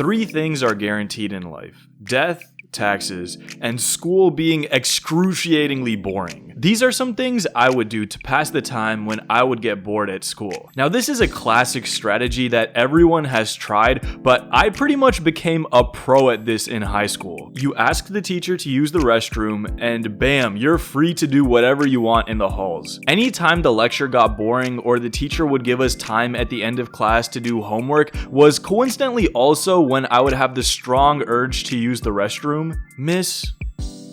Three things are guaranteed in life: death, taxes, and school being excruciatingly boring. These are some things I would do to pass the time when I would get bored at school. Now, this is a classic strategy that everyone has tried, but I pretty much became a pro at this in high school. You ask the teacher to use the restroom, and bam, you're free to do whatever you want in the halls. Anytime the lecture got boring or the teacher would give us time at the end of class to do homework was coincidentally also when I would have the strong urge to use the restroom. Miss,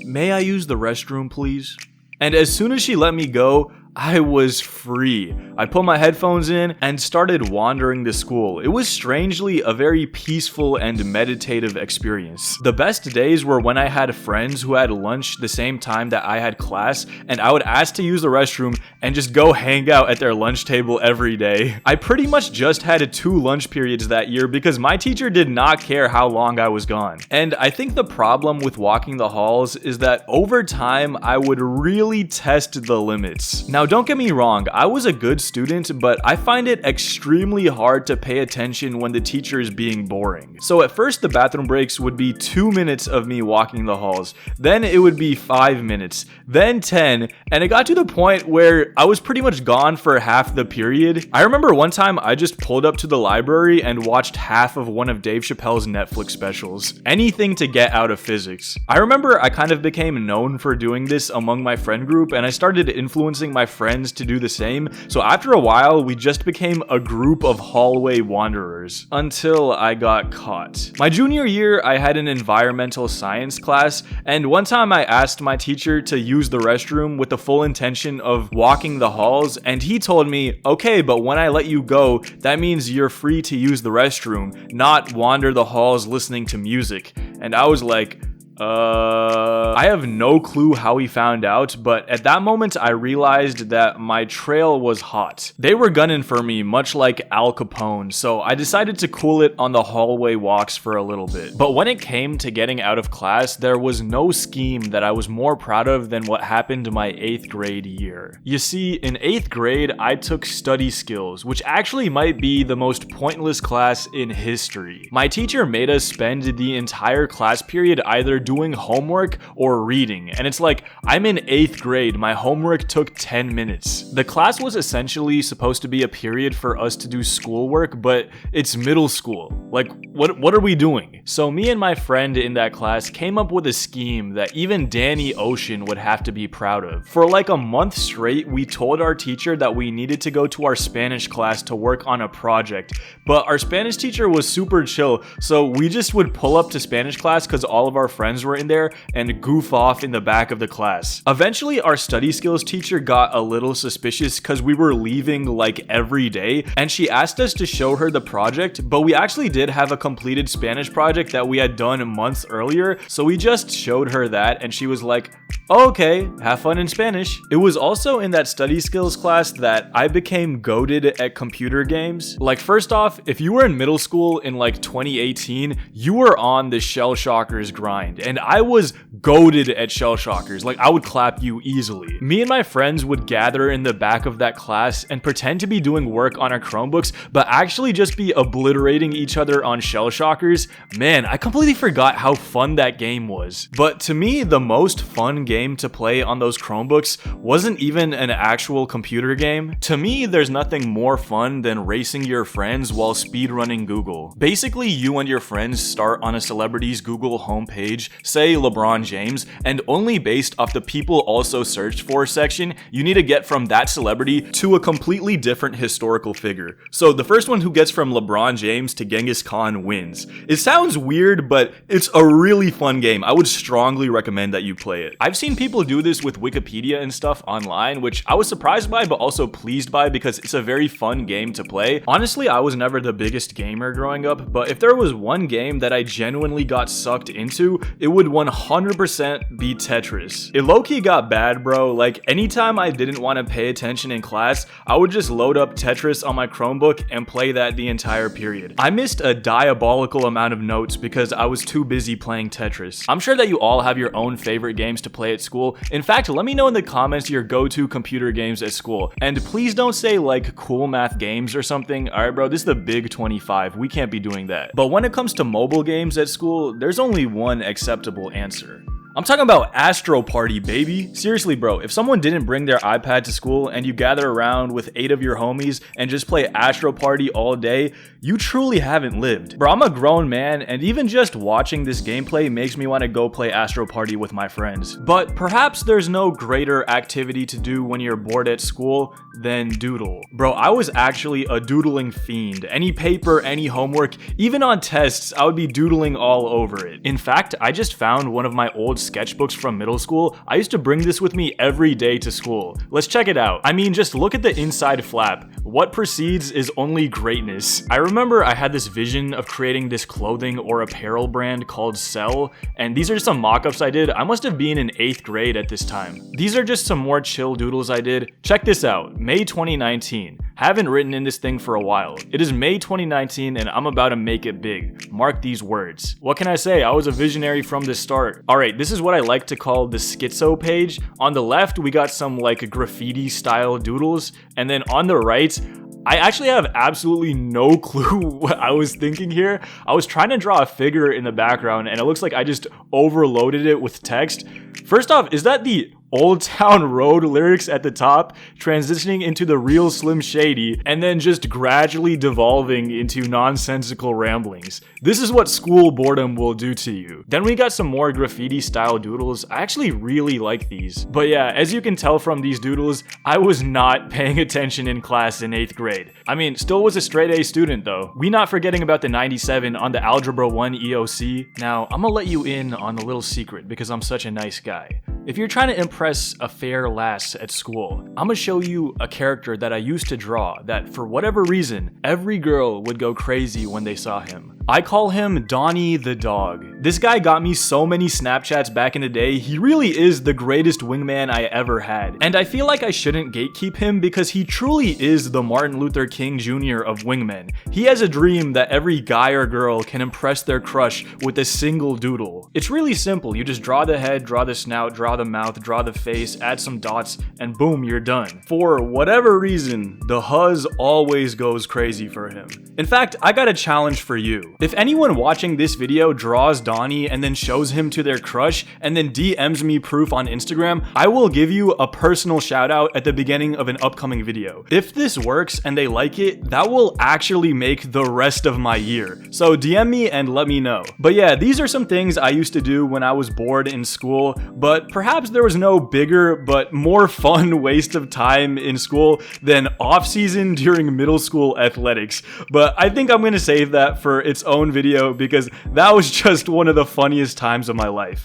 may I use the restroom, please? And as soon as she let me go, I was free. I put my headphones in and started wandering to school. It was strangely a very peaceful and meditative experience. The best days were when I had friends who had lunch the same time that I had class, and I would ask to use the restroom and just go hang out at their lunch table every day. I pretty much just had 2 lunch periods that year because my teacher did not care how long I was gone. And I think the problem with walking the halls is that over time I would really test the limits. Now, don't get me wrong, I was a good student, but I find it extremely hard to pay attention when the teacher is being boring. So at first the bathroom breaks would be 2 minutes of me walking the halls, then it would be 5 minutes, then 10, and it got to the point where I was pretty much gone for half the period. I remember one time I just pulled up to the library and watched half of one of Dave Chappelle's Netflix specials. Anything to get out of physics. I remember I kind of became known for doing this among my friend group, and I started influencing my friends to do the same, so after a while we just became a group of hallway wanderers until I got caught. My junior year I had an environmental science class, and one time I asked my teacher to use the restroom with the full intention of walking the halls, and he told me, okay, but when I let you go, that means you're free to use the restroom, not wander the halls listening to music. And I was like, I have no clue how he found out, but at that moment I realized that my trail was hot. They were gunning for me, much like Al Capone, so I decided to cool it on the hallway walks for a little bit. But when it came to getting out of class, there was no scheme that I was more proud of than what happened my 8th grade year. You see, in 8th grade, I took study skills, which actually might be the most pointless class in history. My teacher made us spend the entire class period either doing homework or reading, and it's like, I'm in 8th grade, my homework took 10 minutes. The class was essentially supposed to be a period for us to do schoolwork, but it's middle school. Like, what are we doing? So me and my friend in that class came up with a scheme that even Danny Ocean would have to be proud of. For like a month straight, we told our teacher that we needed to go to our Spanish class to work on a project, but our Spanish teacher was super chill, so we just would pull up to Spanish class because all of our friends were in there and goof off in the back of the class. Eventually, our study skills teacher got a little suspicious because we were leaving like every day, and she asked us to show her the project, but we actually did have a completed Spanish project that we had done months earlier, so we just showed her that, and she was like, okay, have fun in Spanish. It was also in that study skills class that I became goated at computer games. Like, first off, if you were in middle school in like 2018, you were on the Shell Shockers grind, and I was goated at Shell Shockers. Like, I would clap you easily. Me and my friends would gather in the back of that class and pretend to be doing work on our Chromebooks, but actually just be obliterating each other on Shell Shockers. Man, I completely forgot how fun that game was. But to me, the most fun game to play on those Chromebooks wasn't even an actual computer game. To me, there's nothing more fun than racing your friends while speedrunning Google. Basically, you and your friends start on a celebrity's Google homepage, say LeBron James, and only based off the people also searched for section, you need to get from that celebrity to a completely different historical figure. So the first one who gets from LeBron James to Genghis Khan wins. It sounds weird, but it's a really fun game. I would strongly recommend that you play it. I've seen people do this with Wikipedia and stuff online, which I was surprised by, but also pleased by because it's a very fun game to play. Honestly, I was never the biggest gamer growing up, but if there was one game that I genuinely got sucked into, it would 100% be Tetris. It low-key got bad, bro. Like, anytime I didn't want to pay attention in class, I would just load up Tetris on my Chromebook and play that the entire period. I missed a diabolical amount of notes because I was too busy playing Tetris. I'm sure that you all have your own favorite games to play at school. In fact, let me know in the comments your go-to computer games at school. And please don't say like cool math games or something. Alright bro, this is the big 25. We can't be doing that. But when it comes to mobile games at school, there's only one acceptable answer. I'm talking about Astro Party, baby. Seriously, bro, if someone didn't bring their iPad to school and you gather around with 8 of your homies and just play Astro Party all day, you truly haven't lived. Bro, I'm a grown man, and even just watching this gameplay makes me want to go play Astro Party with my friends. But perhaps there's no greater activity to do when you're bored at school than doodle. Bro, I was actually a doodling fiend. Any paper, any homework, even on tests, I would be doodling all over it. In fact, I just found one of my old sketchbooks from middle school. I used to bring this with me every day to school. Let's check it out. I mean, just look at the inside flap. What precedes is only greatness. I remember I had this vision of creating this clothing or apparel brand called Cell, and these are just some mock-ups I did. I must have been in 8th grade at this time. These are just some more chill doodles I did. Check this out. May 2019. Haven't written in this thing for a while. It is May 2019 and I'm about to make it big. Mark these words. What can I say? I was a visionary from the start. Alright, this is what I like to call the schizo page. On the left, we got some like graffiti style doodles, and then on the right, I actually have absolutely no clue what I was thinking here. I was trying to draw a figure in the background and it looks like I just overloaded it with text. First off, is that the Old Town Road lyrics at the top, transitioning into the real Slim Shady, and then just gradually devolving into nonsensical ramblings? This is what school boredom will do to you. Then we got some more graffiti style doodles. I actually really like these. But yeah, as you can tell from these doodles, I was not paying attention in class in 8th grade. I mean, still was a straight A student though. We not forgetting about the 97 on the Algebra 1 EOC. Now, I'm gonna let you in on a little secret because I'm such a nice guy. If you're trying to impress a fair lass at school, I'm gonna show you a character that I used to draw that, for whatever reason, every girl would go crazy when they saw him. I call him Donnie the Dog. This guy got me so many Snapchats back in the day. He really is the greatest wingman I ever had. And I feel like I shouldn't gatekeep him because he truly is the Martin Luther King Jr. of wingmen. He has a dream that every guy or girl can impress their crush with a single doodle. It's really simple. You just draw the head, draw the snout, draw the mouth, draw the face, add some dots, and boom, you're done. For whatever reason, the huzz always goes crazy for him. In fact, I got a challenge for you. If anyone watching this video draws Donnie and then shows him to their crush and then DMs me proof on Instagram, I will give you a personal shout out at the beginning of an upcoming video. If this works and they like it, that will actually make the rest of my year. So DM me and let me know. But yeah, these are some things I used to do when I was bored in school, but perhaps there was no bigger but more fun waste of time in school than off-season during middle school athletics. But I think I'm gonna save that for its own video because that was just one of the funniest times of my life.